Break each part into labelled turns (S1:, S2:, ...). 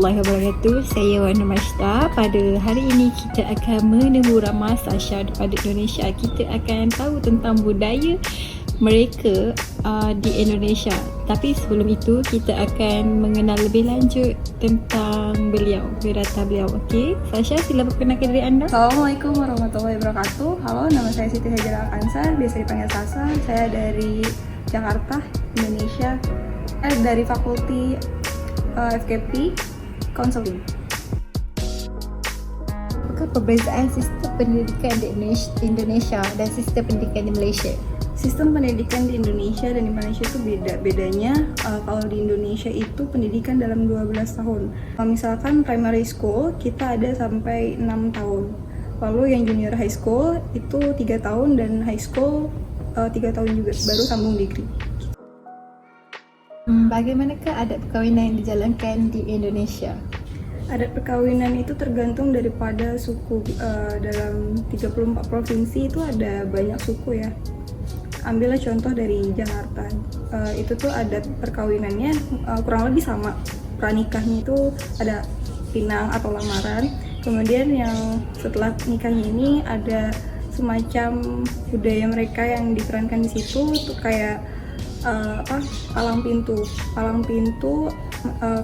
S1: warahmatullahi wabarakatuh. Saya Wana Mashta. Pada hari ini kita akan menemui ramah Sasha daripada Indonesia. Kita akan tahu tentang budaya mereka di Indonesia. Tapi sebelum itu kita akan mengenal lebih lanjut tentang beliau, biodata beliau. Okey, Sasha, sila perkenalkan diri anda.
S2: Assalamualaikum warahmatullahi wabarakatuh. Halo, nama saya Siti Hajar Al-Ansar, biasa dipanggil Sasa. Saya dari Jakarta, Indonesia. Dari Fakulti FKP Counseling.
S1: Apakah perbezaan sistem pendidikan di Indonesia dan sistem pendidikan di Malaysia?
S2: Sistem pendidikan di Indonesia dan di Malaysia itu beda. Bedanya kalau di Indonesia itu pendidikan dalam 12 tahun. Misalkan primary school kita ada sampai 6 tahun. Lalu yang junior high school itu 3 tahun dan high school 3 tahun juga, baru sambung degree.
S1: Bagaimanakah adat perkahwinan yang dijalankan di Indonesia?
S2: Adat perkawinan itu tergantung daripada suku. Dalam 34 provinsi itu ada banyak suku ya. Ambillah contoh dari Jakarta. Itu tuh adat perkawinannya kurang lebih sama. Pranikahnya itu ada pinang atau lamaran. Kemudian yang setelah nikahnya ini ada semacam budaya mereka yang diperankan di situ tuh kayak palang pintu.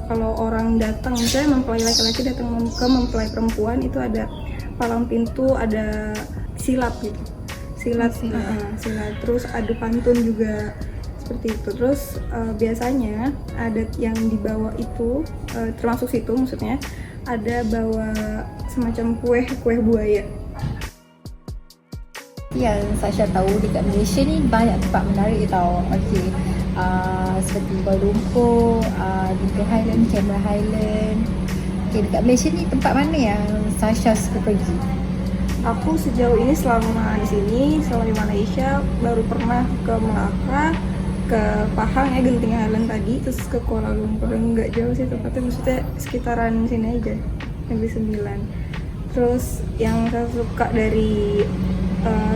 S2: Kalau orang datang, misalnya mempelai laki-laki datang ke mempelai perempuan, itu ada palang pintu, ada silat gitu, silat. Terus adu pantun juga seperti itu. Terus biasanya adat yang dibawa itu termasuk situ, maksudnya ada bawa semacam kue buaya.
S1: Yang Sasha tahu dekat Malaysia ni banyak tempat menarik tau. Okey, seperti Kuala Lumpur, Dingle Highland, Cameron Highland. Okey, dekat Malaysia ni tempat mana yang Sasha suka pergi?
S2: Aku sejauh ini selama di sini, selama di Malaysia, baru pernah ke Melaka, ke Pahang ya, Genting Highland tadi, terus ke Kuala Lumpur. Enggak jauh sih tempatnya, maksudnya sekitaran sini aja, Negeri Sembilan. Terus yang saya suka dari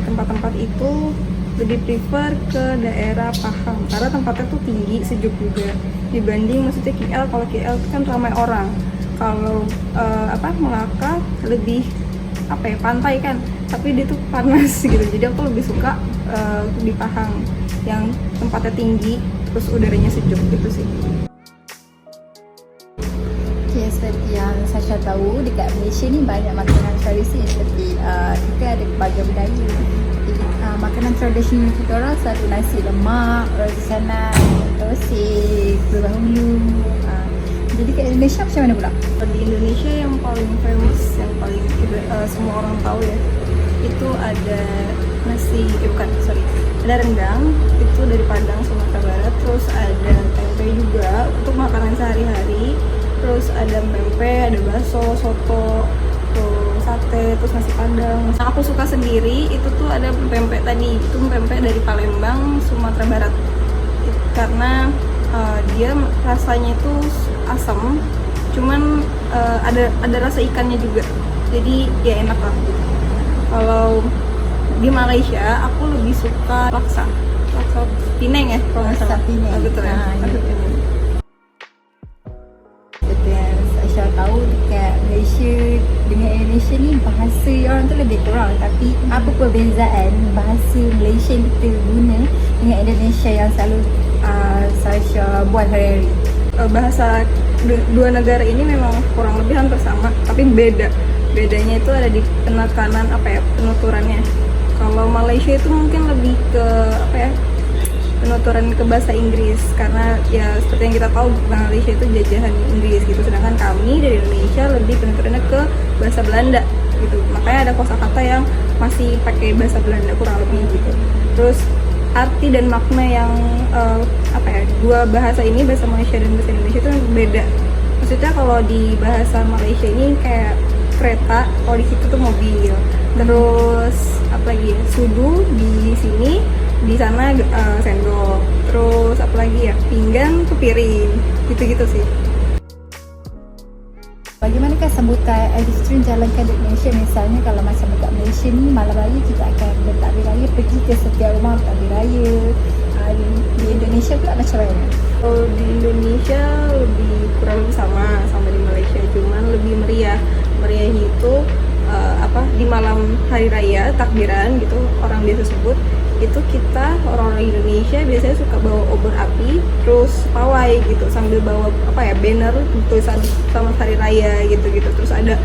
S2: tempat-tempat itu lebih prefer ke daerah Pahang karena tempatnya tuh tinggi, sejuk juga dibanding maksudnya KL. Kalau KL itu kan ramai orang, kalau Melaka lebih pantai kan, tapi dia tuh panas gitu. Jadi aku lebih suka di Pahang yang tempatnya tinggi terus udaranya sejuk gitu sih.
S1: Okay, seperti yang Sasha tahu, dekat Malaysia ni banyak makanan tradisi seperti kita ada pelbagai budaya. Makanan tradisional kita orang selalu nasi lemak, roti canai, tosik, berbahulu. Jadi kat Indonesia macam mana pula?
S2: Di Indonesia yang paling famous, yang paling semua orang tahu ya, itu ada ada rendang, itu dari Padang, Sumatera Barat. Terus ada tempe juga untuk makanan sehari-hari. Terus ada pempek, ada bakso, soto, terus sate, terus nasi padang. Yang aku suka sendiri itu tuh ada pempek tadi, itu pempek dari Palembang, Sumatera Barat. Karena dia rasanya itu asam, cuman ada rasa ikannya juga. Jadi ya enak lah. Kalau di Malaysia aku lebih suka laksa Penang ya, kalau nggak salah. Betul ya.
S1: Saya tahu dekat Malaysia dengan Indonesia ni bahasa orang tu lebih kurang, tapi apa perbezaan bahasa Malaysia yang kita guna dengan Indonesia yang selalu Sasha buat hari-hari?
S2: Bahasa dua negara ini memang kurang lebih hampir sama, tapi bedanya itu ada di penekanan penuturannya. Kalau Malaysia itu mungkin lebih ke penuturan ke bahasa Inggris, karena ya seperti yang kita tahu Malaysia itu jajahan Inggris gitu, sedangkan kami dari Indonesia lebih penuturannya ke bahasa Belanda gitu. Makanya ada kosakata yang masih pakai bahasa Belanda kurang lebih gitu. Terus arti dan makna yang dua bahasa ini, bahasa Malaysia dan bahasa Indonesia itu beda. Maksudnya kalau di bahasa Malaysia ini kayak kereta, kalau di situ tuh mobil. Terus sudu di sini, di sana sendok. Terus pinggan tuh piring, gitu-gitu sih.
S1: Bagaimanakah sambutan industri jalankan di Malaysia? Misalnya kalau macam dekat Malaysia ni, malam raya kita akan bertakbir raya, pergi ke setiap rumah bertakbir raya. Di Indonesia pula macam mana?
S2: Kalau di Indonesia lebih kurang lebih sama di Malaysia, cuman lebih meriah. Meriahnya itu di malam hari raya takbiran gitu orang biasa sebut, itu kita orang-orang Indonesia biasanya suka bawa obor api terus pawai gitu, sambil bawa banner tulisan selamat hari raya gitu, terus ada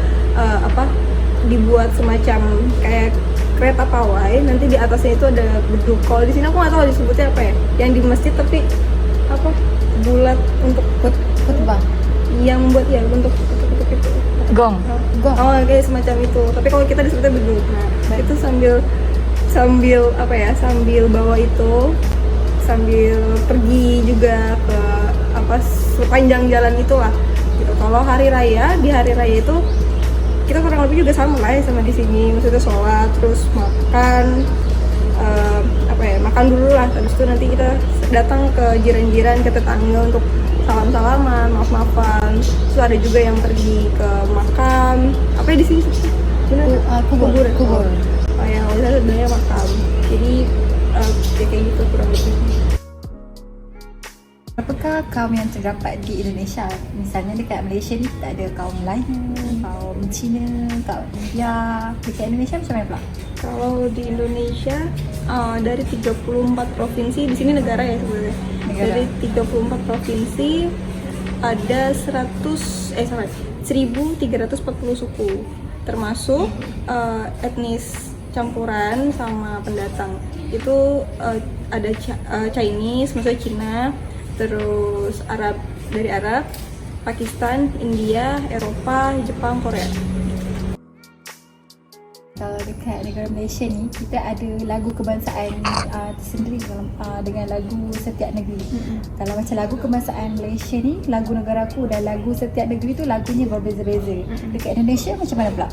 S2: dibuat semacam kayak kereta pawai, nanti di atasnya itu ada beduk. Kalau di sini aku nggak tahu disebutnya apa ya, yang di masjid tapi bulat untuk
S1: Khutbah.
S2: yang membuat ya bentuk itu
S1: Gong.
S2: oh kayak semacam itu, tapi kalau kita disebutnya beduk. Nah itu sambil bawa itu, sambil pergi juga ke sepanjang jalan itulah gitu. Kalau di hari raya itu kita kurang lebih juga sama lah ya sama di sini, maksudnya sholat terus makan makan dulu lah, habis itu nanti kita datang ke jiran-jiran, ke tetangga untuk salam-salaman, maaf-maafan. Terus ada juga yang pergi ke makam, di sini
S1: Kubur.
S2: yang udah sebenarnya makam. Jadi ya kayak gitu kurang lebih.
S1: Apakah kaum yang terdapat di Indonesia? Misalnya dekat Malaysia ni kita ada kaum Melayu, kaum Cina, kaum India. Dekat Indonesia macam mana pula?
S2: Kalau di Indonesia dari 34 provinsi, di sini negara ya sebenarnya. Dari 34 provinsi ada 1.340 suku, termasuk etnis campuran sama pendatang. Itu ada Chinese, maksudnya Cina, terus dari Arab, Pakistan, India, Eropa, Jepang, Korea.
S1: Kalau dekat negara Malaysia ni, kita ada lagu kebangsaan tersendiri dengan lagu setiap negeri. Kalau macam lagu kebangsaan Malaysia ni, lagu negara aku dan lagu setiap negeri tu lagunya berbeza-beza. Dekat Indonesia macam mana pula?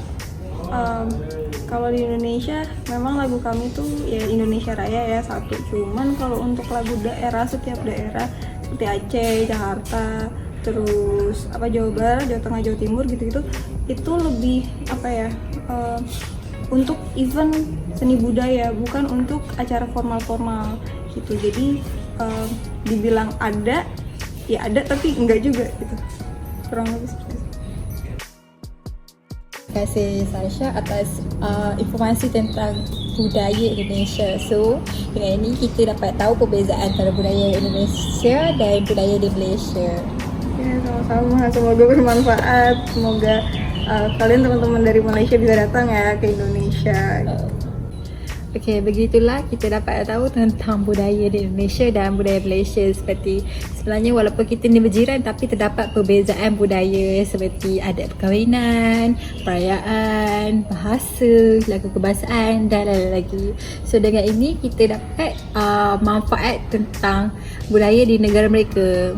S2: Kalau di Indonesia memang lagu kami tuh ya Indonesia Raya ya satu. Cuman kalau untuk lagu daerah, setiap daerah seperti Aceh, Jakarta, terus Jawa Barat, Jawa Tengah, Jawa Timur gitu-gitu, itu lebih untuk event seni budaya, bukan untuk acara formal-formal gitu. Jadi dibilang ada, ya ada tapi enggak juga gitu. Kurang lebih seperti itu.
S1: Terima kasih Sarsha atas informasi tentang budaya Indonesia. So, dengan ini kita dapat tahu perbezaan antara budaya Indonesia dan budaya di Malaysia.
S2: Ya, sama-sama. Semoga bermanfaat. Semoga kalian teman-teman dari Malaysia bisa datang ya ke Indonesia.
S1: Okey, begitulah kita dapat tahu tentang budaya di Indonesia dan budaya Malaysia. Seperti sebenarnya walaupun kita ni berjiran, tapi terdapat perbezaan budaya seperti adat perkahwinan, perayaan, bahasa, lagu kebangsaan dan lain-lain lagi. So dengan ini kita dapat manfaat tentang budaya di negara mereka.